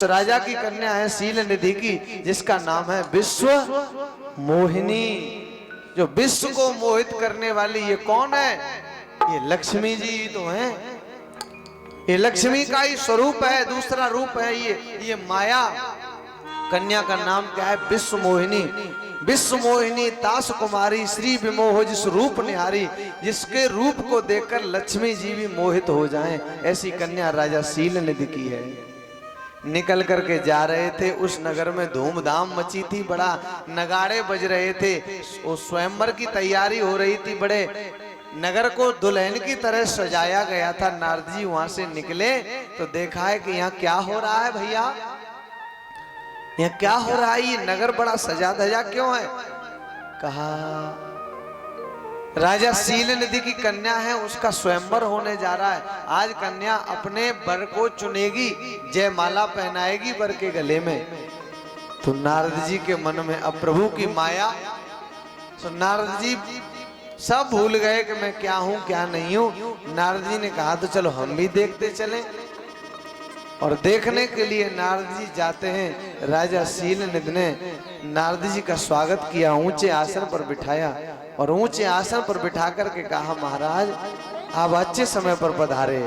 राजा की कन्या है शील निधि की, जिसका नाम है विश्व मोहिनी। जो विश्व को मोहित करने वाली ये कौन है? ये लक्ष्मी जी तो हैं। ये लक्ष्मी का ही स्वरूप है, दूसरा रूप है ये माया। कन्या का नाम क्या है? विश्व मोहिनी। विश्व मोहिनी तास कुमारी श्री विमोह जिस रूप निहारी, जिसके रूप को देखकर लक्ष्मी जी भी मोहित हो जाएं, ऐसी कन्या राजा शील निधि की है। निकल करके जा रहे थे, उस नगर में धूमधाम मची थी, बड़ा नगाड़े बज रहे थे, वो स्वयंवर की तैयारी हो रही थी, बड़े नगर को दुल्हन की तरह सजाया गया था। नारद जी वहां से निकले तो देखा है कि यहाँ क्या हो रहा है भैया, यहाँ क्या हो रहा है? ये नगर बड़ा सजा धजा क्यों है? कहा राजा शील निधि की कन्या है, उसका स्वयंवर होने जा रहा है। आज कन्या अपने वर को चुनेगी, जयमाला पहनाएगी वर के गले में। तो नारद जी के मन में अब प्रभु की माया, तो नारद जी सब भूल गए कि मैं क्या हूं क्या नहीं हूं। नारद जी ने कहा तो चलो हम भी देखते चलें। और देखने के लिए नारद जी जाते हैं। राजा शील निधि ने नारद जी का स्वागत किया, ऊंचे आसन पर बिठाया और ऊंचे आसन पर बिठा करके कहा महाराज आप अच्छे समय पर पधारे।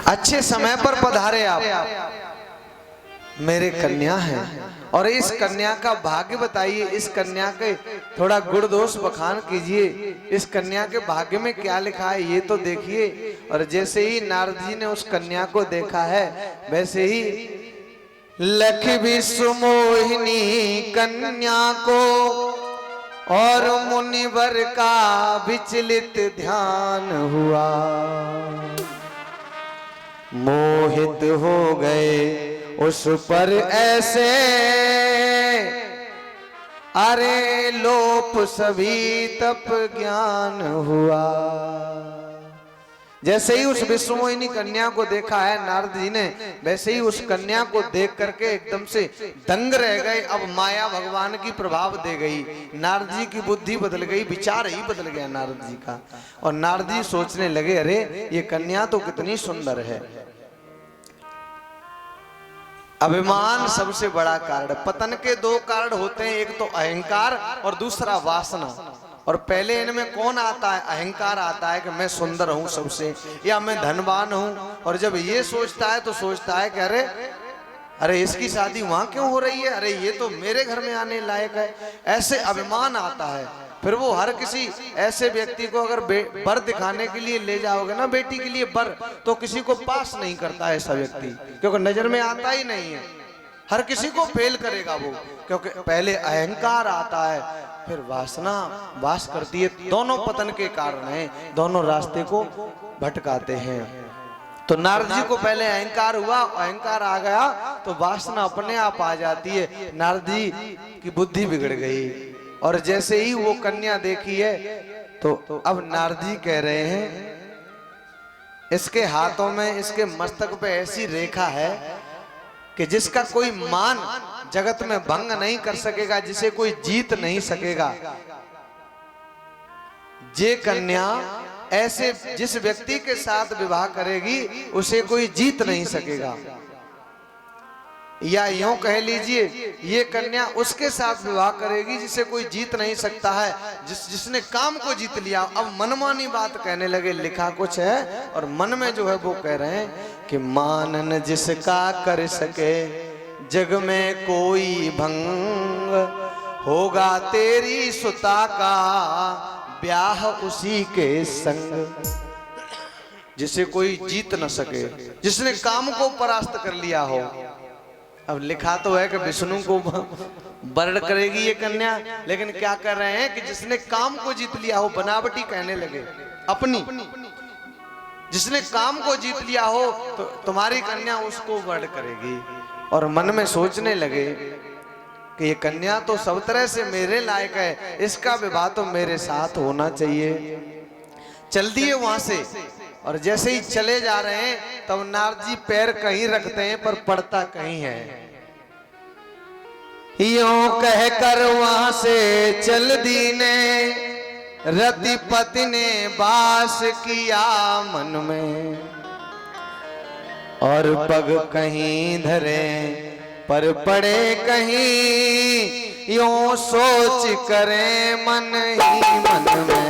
अच्छे समय पर पधारे आप, मेरे कन्या है। और इस कन्या का भाग्य बताइए, इस कन्या के थोड़ा गुण दोष बखान कीजिए। इस कन्या के भाग्य में क्या लिखा है ये तो देखिए। और जैसे ही नारद जी ने उस कन्या को देखा है, वैसे ही लख विश्व मोहिनी कन्या को और मुनिवर का विचलित ध्यान हुआ। मोहित हो गए उस पर ऐसे, अरे लोप सभी तप ज्ञान हुआ। जैसे ही उस विश्वमोहिनी कन्या को देखा है नारद जी ने, वैसे ही उस कन्या को देख करके एकदम से दंग रह गए। अब माया भगवान की प्रभाव दे गई, नारद जी की बुद्धि बदल गई, विचार ही बदल गया नारद जी का। और नारद जी सोचने लगे अरे ये कन्या तो कितनी सुंदर है। अभिमान सबसे बड़ा कारण, पतन के दो कारण होते हैं, एक तो अहंकार और दूसरा वासना। और पहले इनमें कौन आता है? अहंकार आता है कि मैं सुंदर हूं सबसे, या मैं धनवान हूं। और जब ये सोचता है तो सोचता है कि अरे इसकी शादी वहां क्यों हो रही है, अरे ये तो मेरे घर में आने लायक है। ऐसे अभिमान आता है। फिर वो हर किसी ऐसे व्यक्ति को अगर बर दिखाने के लिए ले जाओगे ना, बेटी के लिए बर, तो किसी को पास नहीं करता ऐसा व्यक्ति, क्योंकि नजर में आता ही नहीं है। हर किसी को फेल करेगा वो, क्योंकि पहले अहंकार आता है, फिर वासना वास करती है। दोनों पतन के कारण हैं, दोनों रास्ते को भटकाते हैं। तो नारद जी को पहले अहंकार हुआ, अहंकार आ गया तो वासना अपने आप आ जाती है। नारद जी की बुद्धि बिगड़ गई। और जैसे ही वो कन्या देखी है तो अब नारद जी कह रहे हैं इसके हाथों में, इसके मस्तक पे ऐसी रेखा है कि जिसका कोई मान जगत में भंग नहीं कर सकेगा, जिसे कोई जीत नहीं सकेगा। जे कन्या ऐसे जिस व्यक्ति के साथ विवाह करेगी उसे कोई जीत नहीं सकेगा। या यूं कह लीजिए ये कन्या उसके साथ विवाह करेगी जिसे कोई जीत नहीं सकता है, जिसने काम को जीत लिया। अब मनमानी बात कहने लगे, लिखा कुछ है और मन में जो है वो कह रहे हैं कि मानन जिसका कर सके जग में कोई भंग, होगा तेरी सुता का ब्याह उसी के संग। जिसे कोई जीत न सके, जिसने काम को परास्त कर लिया हो। अब लिखा तो है कि विष्णु को वर्ण करेगी ये कन्या, लेकिन क्या कर रहे हैं कि जिसने काम को जीत लिया हो, बनावटी कहने लगे अपनी। जिसने काम को जीत लिया हो तो तुम्हारी कन्या उसको वर्ण करेगी। और मन में सोचने लगे कि ये कन्या तो सब तरह से मेरे लायक है, इसका विवाह तो मेरे साथ होना चाहिए। चल दिए वहां से। और जैसे ही चले जा रहे हैं तब नारद जी पैर कहीं रखते हैं पर पड़ता कहीं है। यूं कहकर वहां से चल दीने, रतिपति ने वास किया मन में। और पग कहीं धरे पर पड़े कहीं, यूं सोच करें मन ही मन में।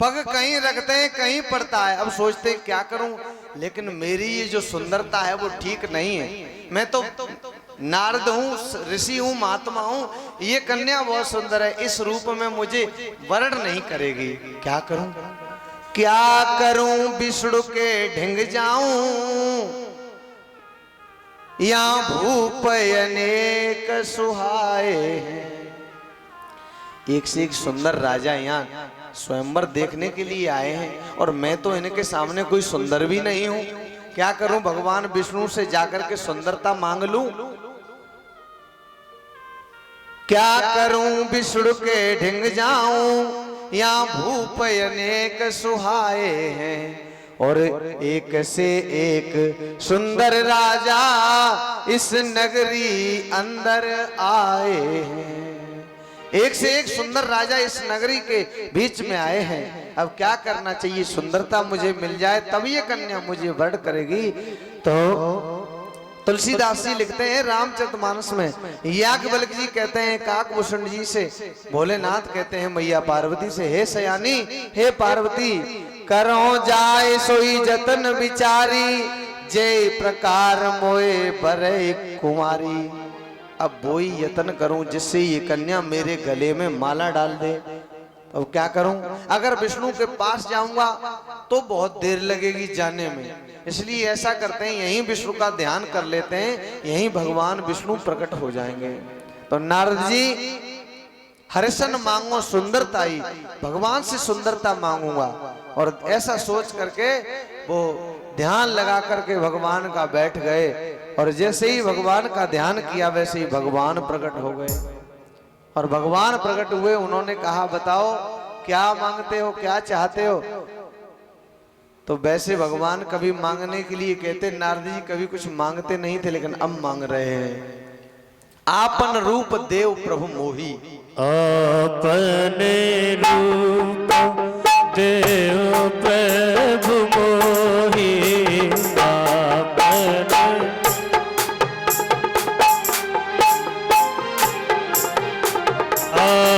पग कहीं रखते हैं कहीं पड़ता है। अब सोचते हैं क्या करूं, लेकिन मेरी ये जो सुंदरता है वो ठीक नहीं है। मैं तो नारद हूँ, ऋषि हूँ, महात्मा हूँ, ये कन्या बहुत सुंदर है, इस रूप में मुझे वर्ण नहीं करेगी। क्या करूं, क्या करूं, विष्णु के ढिंग जाऊं, या भूप अनेक सुहाए। एक से एक सुंदर राजा यहाँ स्वयंवर देखने के लिए आए हैं, और मैं तो इनके सामने कोई सुंदर भी नहीं हूं। क्या करूं, भगवान विष्णु से जाकर के सुंदरता मांग लूं? क्या करूं, विष्णु के ढिंग जाऊं, या भूप अनेक सुहाए हैं। और एक से एक सुंदर राजा इस नगरी अंदर आए हैं। एक से एक सुंदर राजा इस नगरी के बीच में आए हैं। अब क्या करना चाहिए, सुंदरता मुझे मिल जाए तब ये कन्या मुझे वर्ण करेगी। तो तुलसीदास जी लिखते हैं रामचरितमानस में, याज्ञवल्क्य जी कहते हैं काकभूषण जी से, भोलेनाथ कहते हैं मैया पार्वती से, हे सयानी हे पार्वती, करो जाए सोई जतन विचारी, जय प्रकार मोए बरे कुमारी। अब वही यत्न करूं जिससे ये कन्या मेरे गले में माला डाल दे। अब क्या करूं, अगर विष्णु के पास जाऊंगा तो बहुत देर लगेगी जाने में, इसलिए ऐसा करते हैं यहीं विष्णु का ध्यान कर लेते हैं, यहीं भगवान विष्णु प्रकट हो जाएंगे। तो नारद जी, हरिशन मांगो सुंदरता ही, भगवान से सुंदरता मांगूंगा। और ऐसा सोच करके वो ध्यान लगा करके भगवान का बैठ गए, और जैसे ही भगवान का ध्यान किया वैसे ही भगवान प्रकट हो गए। और भगवान प्रकट हुए, उन्होंने कहा बताओ क्या मांगते हो, क्या चाहते हो। तो वैसे भगवान कभी मांगने के लिए कहते, नारद जी कभी कुछ मांगते नहीं थे, लेकिन अब मांग रहे हैं। आपन रूप देव प्रभु मोही, अपने रूप देव प्रभु मोही,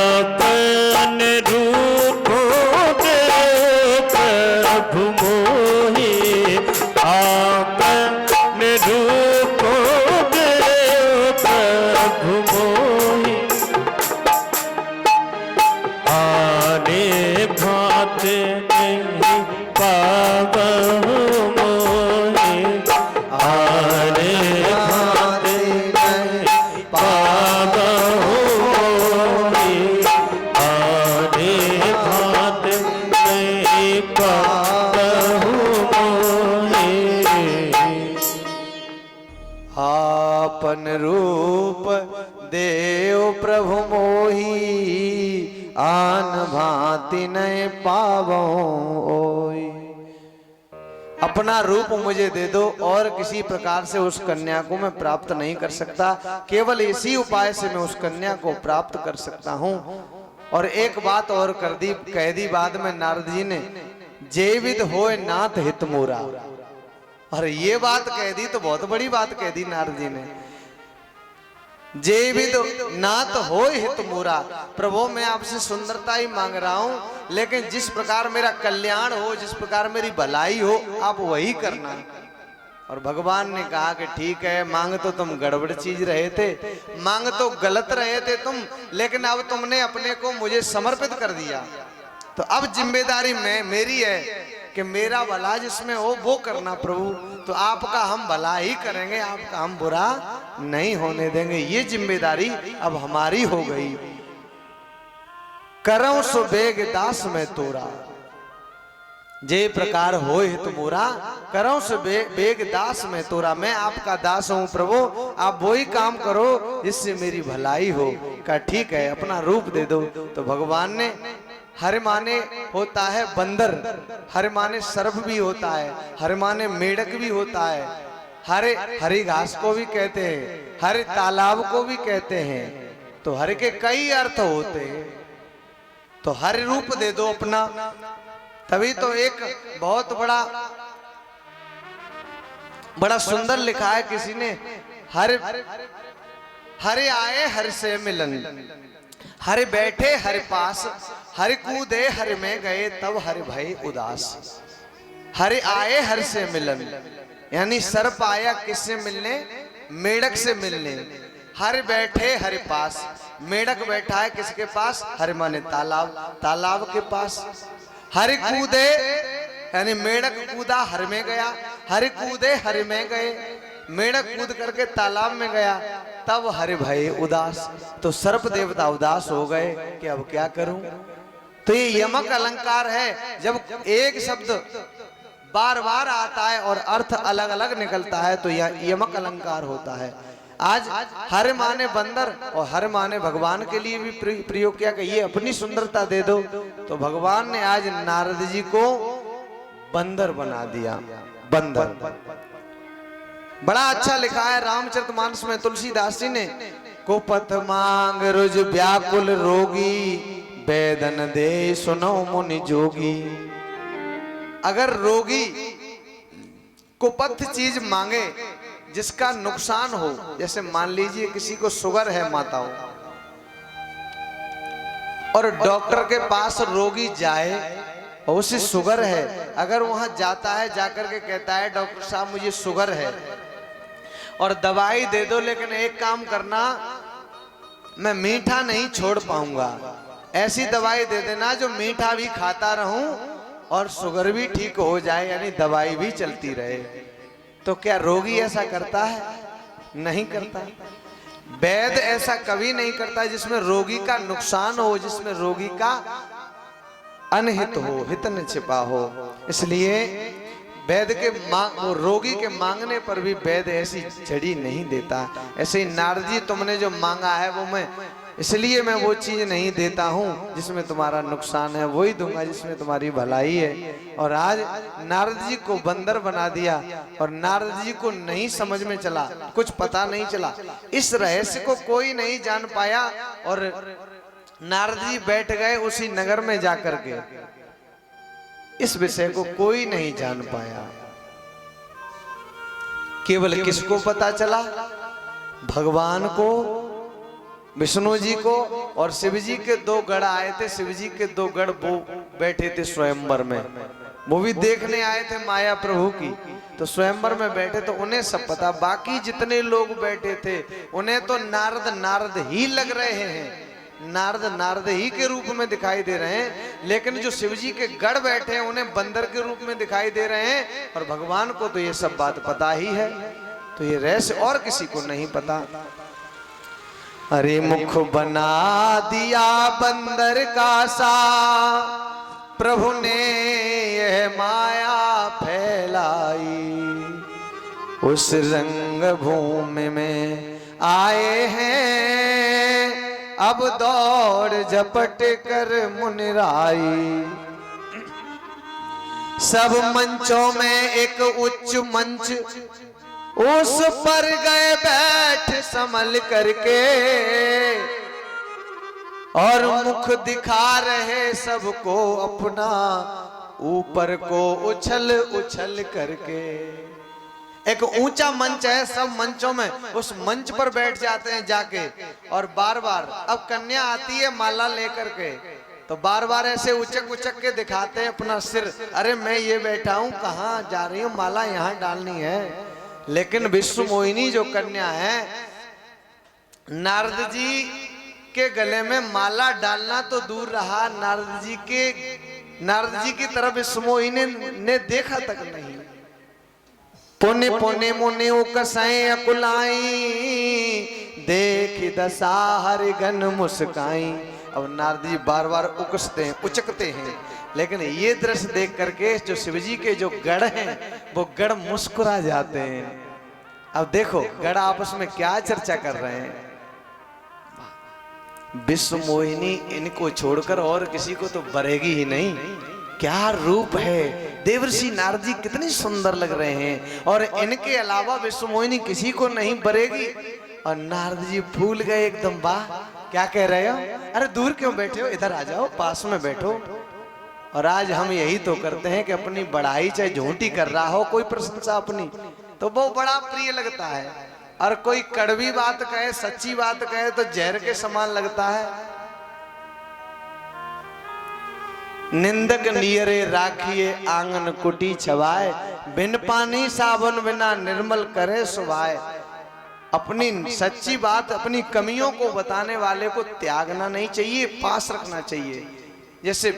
अपने रूप देव प्रभु मोही, अपने रूप देव प्रभु मोही, आने भात नहीं पावहु मोहि, आने भात नहीं पावहु मोहि, आने भात नहीं पावहु मोहि। आपन रूप देव प्रभु मोही, आन भांति नहीं पावो ओई। अपना रूप मुझे दे दो, और किसी प्रकार से उस कन्या को मैं प्राप्त नहीं कर सकता, केवल इसी उपाय से मैं उस कन्या को प्राप्त कर सकता हूँ। और एक बात और कह दी बाद में नारद जी ने, जेविद होए नाथ हित मोरा। और ये बात कह दी तो बहुत बड़ी बात कह दी नारद जी ने, जेविद नाथ हो हित मोरा। प्रभु मैं आपसे सुंदरता ही मांग रहा हूं, लेकिन जिस प्रकार मेरा कल्याण हो, जिस प्रकार मेरी भलाई हो, आप वही करना। और भगवान ने कहा कि ठीक है, मांग तो तुम गड़बड़ चीज रहे थे, मांग तो गलत रहे थे तुम, लेकिन अब तुमने अपने को मुझे समर्पित कर दिया, तो अब जिम्मेदारी मेरी है कि मेरा भला जिसमें हो वो करना प्रभु। तो आपका हम भला ही करेंगे, आपका हम बुरा नहीं होने देंगे, ये जिम्मेदारी अब हमारी हो गई। करऊं सुबेग दास में तोरा, जे प्रकार होए तो मोरा करो से बेग दास में तोरा। मैं आपका दास हूँ प्रभु, आप वही काम करो जिससे मेरी भलाई हो। कहा ठीक है, अपना रूप दे दो। तो भगवान ने, हर माने होता है बंदर, हर माने सर्प भी होता है, हर माने मेढक भी होता है, हरे हरी घास को भी कहते हैं, हरे तालाब को भी कहते हैं। तो हर के कई अर्थ होते हैं। तो हर रूप दे दो अपना। तभी तो एक बहुत बड़ा सुंदर लिखा है किसी ने, हरे आए हर से मिलन, हरे बैठे हर पास, हरे कूदे हर में गए तब हर भय उदास। हरे आए हर से मिलन, यानी सर्प आया किससे मिलने? मेढक से मिलने। हर बैठे हर पास, मेढक बैठा है किसके पास? हर माने तालाब, तालाब के पास। हर कूदे यानी मेढक कूदा हर में गया, हर कूदे हर में गए, मेढक कूद करके तालाब में गया, तब हर भय उदास। तो सर्प देवता उदास हो गए कि अब क्या करूं। तो ये यमक अलंकार है। जब एक शब्द बार बार आता है और अर्थ अलग अलग निकलता है तो यह यमक अलंकार होता है। आज हर माने बंदर और हर माने भगवान के लिए भी प्रयोग किया कि ये अपनी सुंदरता दे दो। तो भगवान ने आज नारद जी को बंदर बना दिया। बंदर बड़ा अच्छा लिखा है रामचरितमानस में तुलसीदास जी ने, को पथ मांग रुज व्याकुल रोगी, वेदन दे सुनो मुनि जोगी। अगर रोगी कुपथ चीज मांगे जिसका नुकसान हो, जैसे मान लीजिए किसी को शुगर है माताओं, और डॉक्टर के पास रोगी जाए और उसे शुगर है, अगर वहां जाता है जाकर के कहता है डॉक्टर साहब मुझे शुगर है और दवाई दे दो, लेकिन एक काम करना मैं मीठा नहीं छोड़ पाऊंगा, ऐसी दवाई दे देना जो मीठा भी खाता रहूं और शुगर भी ठीक हो जाए, यानी दवाई भी चलती रहे। तो क्या रोगी ऐसा करता है? नहीं करता। वैद्य ऐसा कभी नहीं करता जिसमें रोगी का नुकसान हो, जिसमें रोगी का अनहित हो, हित न छिपा हो। इसलिए वैद्य के वो रोगी के मांगने पर भी वैद्य ऐसी झड़ी नहीं देता। ऐसे ही नारद जी तुमने जो मांगा है वो मैं, इसलिए मैं वो चीज नहीं देता हूं जिसमें तुम्हारा नुकसान है, वही दूंगा जिसमें तुम्हारी भलाई है। और आज नारद जी को बंदर बना दिया और नारद जी को नहीं समझ में चला, कुछ पता नहीं चला, इस रहस्य को कोई नहीं जान पाया। और नारद जी बैठ गए उसी नगर में जाकर के, इस विषय को कोई नहीं जान पाया। केवल किसको पता चला? भगवान को, विष्णु जी को, और शिव जी के दो गढ़ आए थे। शिव जी के दो गढ़ वो बैठे थे स्वयंवर में, वो भी देखने आए थे माया प्रभु की। तो स्वयंवर में बैठे तो उन्हें सब पता, बाकी जितने लोग बैठे थे उन्हें तो नारद नारद ही लग रहे हैं, नारद नारद ही के रूप में दिखाई दे रहे हैं। लेकिन जो शिव जी के गढ़ बैठे हैं उन्हें बंदर के रूप में दिखाई दे रहे हैं, और भगवान को तो ये सब बात पता ही है। तो ये रहस्य और किसी को नहीं पता। अरे मुख बना दिया बंदर का सा, प्रभु ने यह माया फैलाई, उस रंग भूमि में आए हैं अब दौड़ झपट कर मुनिराई। सब मंचों में एक उच्च मंच, उस पर गए बैठ संभल करके, और मुख दिखा रहे सबको अपना ऊपर को उछल उछल करके। एक ऊंचा मंच है, सब मंचों में उस मंच पर बैठ जाते हैं जाके, और बार बार अब कन्या आती है माला लेकर के, तो बार बार ऐसे उचक उचक के दिखाते हैं अपना सिर, अरे मैं ये बैठा हूं, कहाँ जा रही हूँ, माला यहाँ डालनी है। लेकिन विश्व मोहिनी जो कन्या है, नारद जी के गले में माला डालना तो दूर रहा, नारद जी की तरफ विश्व मोहिनी ने देखा तक नहीं। पुण्य पुण्य मुनि उकसाई अकुलाई, देख दशा हरि गन मुस्काई। अब नारद जी बार बार उकसते हैं, उचकते हैं, लेकिन ये दृश्य देख करके जो शिवजी के जो गढ़ हैं वो गढ़ मुस्कुरा जाते हैं। अब देखो गढ़ आपस में क्या चर्चा कर रहे हैं। विश्व मोहिनी इनको छोड़कर और किसी को तो बरेगी ही नहीं। क्या रूप है, देवर्षि नारद जी कितनी सुंदर लग रहे हैं और इनके अलावा विश्व मोहिनी किसी को नहीं बरेगी। और नारद जी फूल गए एकदम। वाह, क्या कह रहे हो? अरे दूर क्यों बैठे हो, इधर आ जाओ, पास में बैठो। और आज हम यही तो करते हैं कि अपनी बड़ाई चाहे झूठी कर रहा हो कोई प्रशंसा अपनी, तो वो बड़ा प्रिय लगता है। और कोई कड़वी बात कहे, सच्ची बात कहे तो जहर के समान लगता है। निंदक नियरे राखिए आंगन कुटी छवाए, बिन पानी साबुन बिना निर्मल करे सुवाए। अपनी सच्ची बात, अपनी कमियों को बताने वाले को त्यागना नहीं चाहिए, पास रखना चाहिए। जैसे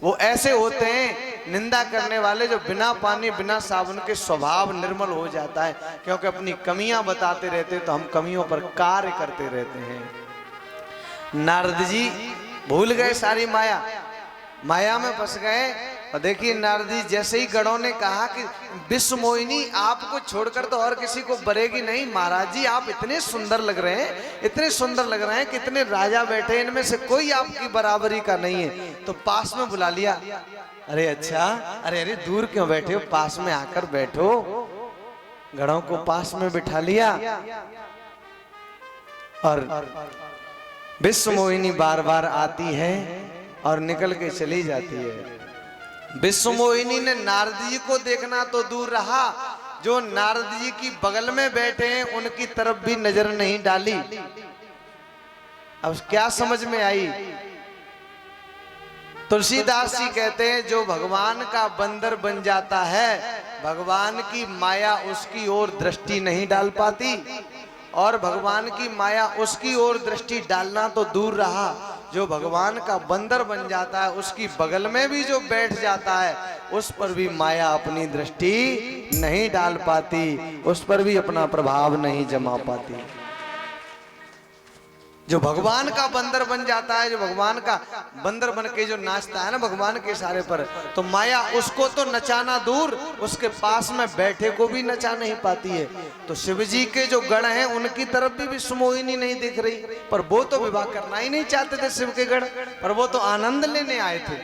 वो ऐसे होते हैं निंदा करने वाले जो बिना पानी बिना साबुन के स्वभाव निर्मल हो जाता है, क्योंकि अपनी कमियां बताते रहते तो हम कमियों पर कार्य करते रहते हैं। नारद जी भूल गए सारी माया, माया में फंस गए। और देखिए नारद जी जैसे ही गणों ने कहा कि विश्व मोहिनी आपको छोड़कर तो और किसी को बरेगी नहीं। महाराज जी आप इतने सुंदर लग रहे हैं, इतने सुंदर लग रहे हैं कि इतने राजा बैठे, इनमें से कोई आपकी बराबरी का नहीं है। तो पास में बुला लिया। अरे अच्छा, अरे अरे दूर क्यों बैठे हो, पास में आकर बैठो। गणों को पास में बिठा लिया और विश्व मोहिनी बार बार आती है और निकल के चली जाती है। विश्व मोहिनी ने नारद जी को देखना तो दूर रहा, जो नारद जी की बगल में बैठे हैं उनकी तरफ भी नजर नहीं डाली। अब क्या समझ में आई? तुलसीदास जी कहते हैं जो भगवान का बंदर बन जाता है, भगवान की माया उसकी ओर दृष्टि नहीं डाल पाती, और भगवान की माया उसकी ओर दृष्टि डालना तो दूर रहा, जो भगवान का बंदर बन जाता है उसकी बगल में भी जो बैठ जाता है उस पर भी माया अपनी दृष्टि नहीं डाल पाती, उस पर भी अपना प्रभाव नहीं जमा पाती। जो भगवान का बंदर बन जाता है, जो भगवान का बंदर बन के जो नाचता है ना भगवान के इशारे पर, तो माया उसको तो नचाना दूर, उसके पास में बैठे को भी नचा नहीं पाती है। तो शिव जी के जो गण हैं उनकी तरफ भी विश्व मोहिनी नहीं दिख रही, पर वो तो विवाह करना ही नहीं चाहते थे शिव के गण, पर वो तो आनंद लेने आए थे।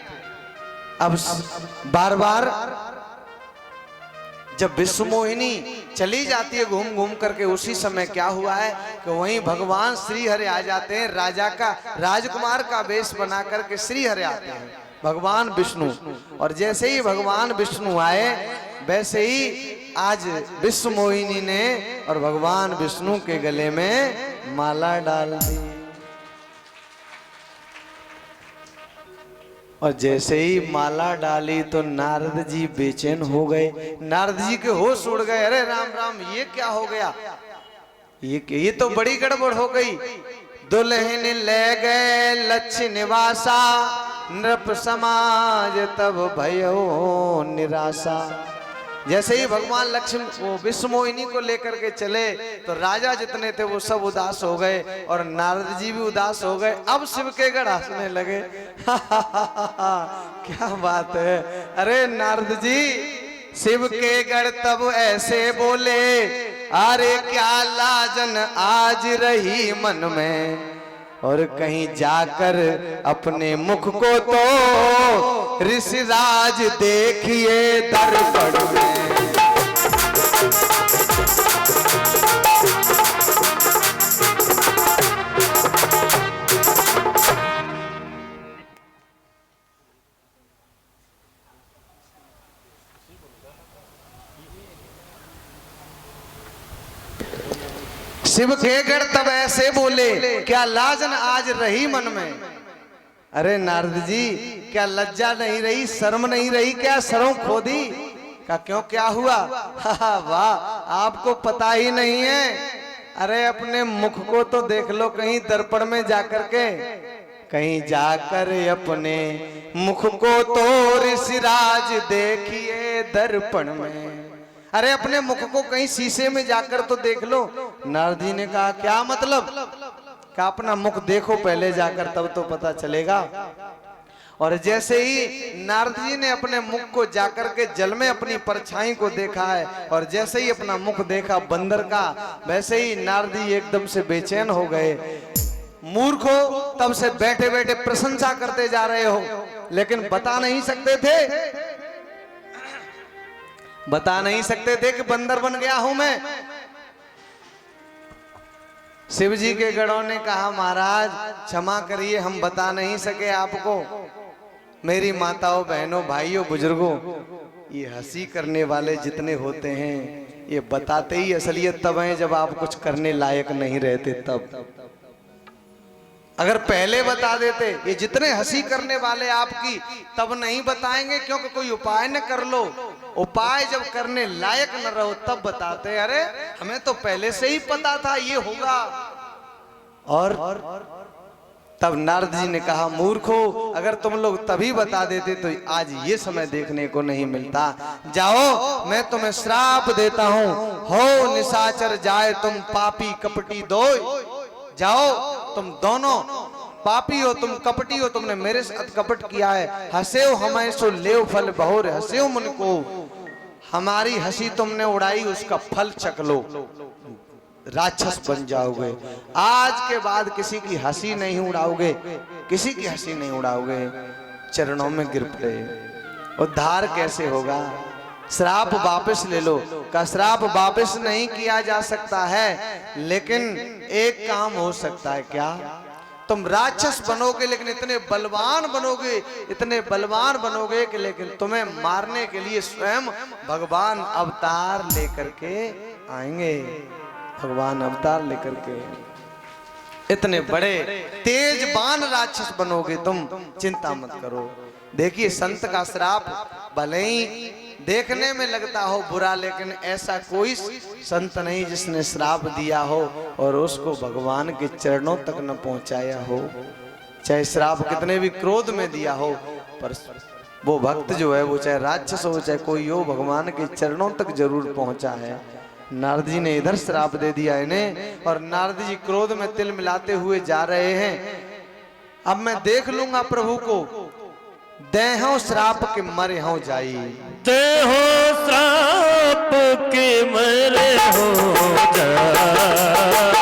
अब बार बार जब विश्व मोहिनी चली जाती है घूम घूम करके, उसी समय क्या हुआ है कि वहीं भगवान श्री हरि आ जाते हैं। राजा का, राजकुमार का वेश बना करके श्री हरि आते हैं, भगवान विष्णु। और जैसे ही भगवान विष्णु आए वैसे ही आज विश्व मोहिनी ने और भगवान विष्णु के गले में माला डाल दी। और जैसे ही माला डाली तो नारद जी बेचैन हो गए, नारद जी के होश उड़ गए। अरे राम राम, ये क्या हो गया, ये तो बड़ी गड़बड़ हो गई। दुल्हन ले गए लक्ष्य निवासा, नृप समाज तब भयो निराशा। जैसे ही भगवान लक्ष्मण वो विश्व मोहिनी को लेकर के चले तो राजा जितने थे वो सब उदास हो गए और नारद जी भी उदास हो गए। अब शिव के गण हंसने लगे। क्या बात है, अरे नारद जी शिव के गण तब ऐसे बोले, अरे क्या लाजन आज रही मन में, और कहीं जाकर अपने मुख को तो ऋषिराज देखिए दर्पण में। शिव के गण तब ऐसे बोले, क्या लाजन आज रही मन में। अरे नारद जी क्या लज्जा नहीं रही, शर्म नहीं रही, क्या शर्म खो दी? का क्यों, क्या हुआ? वाह, आपको पता ही नहीं है। अरे अपने मुख को तो देख लो कहीं दर्पण में जाकर के, कहीं जाकर अपने मुख को तो ऋषिराज देखिए दर्पण में। अरे अपने मुख को कहीं शीशे में जाकर तो देख लो। नारद जी ने कहा क्या मतलब? क्या अपना मुख देखो पहले जाकर, तब तो पता चलेगा। और जैसे ही नारद जी ने अपने मुख को जाकर के जल में अपनी परछाई को देखा है और जैसे ही अपना मुख देखा बंदर का, वैसे ही नारद जी एकदम से बेचैन हो गए। मूर्खो, तब से बैठे बैठे प्रशंसा करते जा रहे हो, लेकिन बता नहीं सकते थे कि बंदर बन गया हूं मैं। शिव जी के गणों ने कहा महाराज क्षमा करिए, हम बता नहीं सके आपको। मेरी माताओं, बहनों, भाइयों, बुजुर्गों, ये हंसी करने वाले जितने होते हैं ये बताते ही असलियत तब है जब आप कुछ करने लायक नहीं रहते तब। अगर पहले बता देते, ये जितने हंसी करने वाले आपकी तब नहीं बताएंगे क्योंकि कोई उपाय न कर लो। उपाय जब करने लायक न रहो तब बताते, अरे हमें तो पहले से ही पता था ये होगा। और तब नारद जी ने कहा मूर्खो, अगर तुम लोग तभी बता देते तो आज ये समय देखने को नहीं मिलता। जाओ, मैं तुम्हें श्राप देता हूं, हो निशाचर जाए तुम पापी कपटी दो। जाओ, तुम दोनों पापी हो, तुम कपटी हो, तुमने मेरे साथ कपट किया है। हंसेव हमें सो लेव फल बहुर, हंसेव मन को, हमारी हंसी तुमने उड़ाई, उसका फल चख लो, राक्षस बन जाओगे। आज के बाद किसी की हंसी नहीं उड़ाओगे, किसी की हंसी नहीं उड़ाओगे, चरणों में गिर पड़े। उद्धार कैसे होगा? श्राप वापस ले लो। का श्राप वापस नहीं किया जा सकता है, लेकिन एक काम हो सकता है। क्या? तुम राक्षस बनोगे, लेकिन इतने बलवान बनोगे कि लेकिन तुम्हें मारने के लिए स्वयं भगवान अवतार लेकर के आएंगे। भगवान अवतार लेकर के इतने बड़े तेजबान राक्षस बनोगे तुम, चिंता मत करो। देखिए, संत का श्राप भले ही देखने में लगता हो बुरा, लेकिन ऐसा कोई संत नहीं जिसने श्राप दिया हो और उसको भगवान के चरणों तक न पहुंचाया हो। चाहे श्राप कितने भी क्रोध में दिया हो, पर वो भक्त जो है, वो चाहे राक्षस हो चाहे कोई हो, भगवान के चरणों तक जरूर पहुंचा है। नारद जी ने इधर श्राप दे दिया इन्हें, और नारद जी क्रोध में तिल मिलाते हुए जा रहे हैं। अब मैं देख लूंगा प्रभु को, देहो श्राप के मरे हो जाई, देहो श्राप के मरे हो जाई।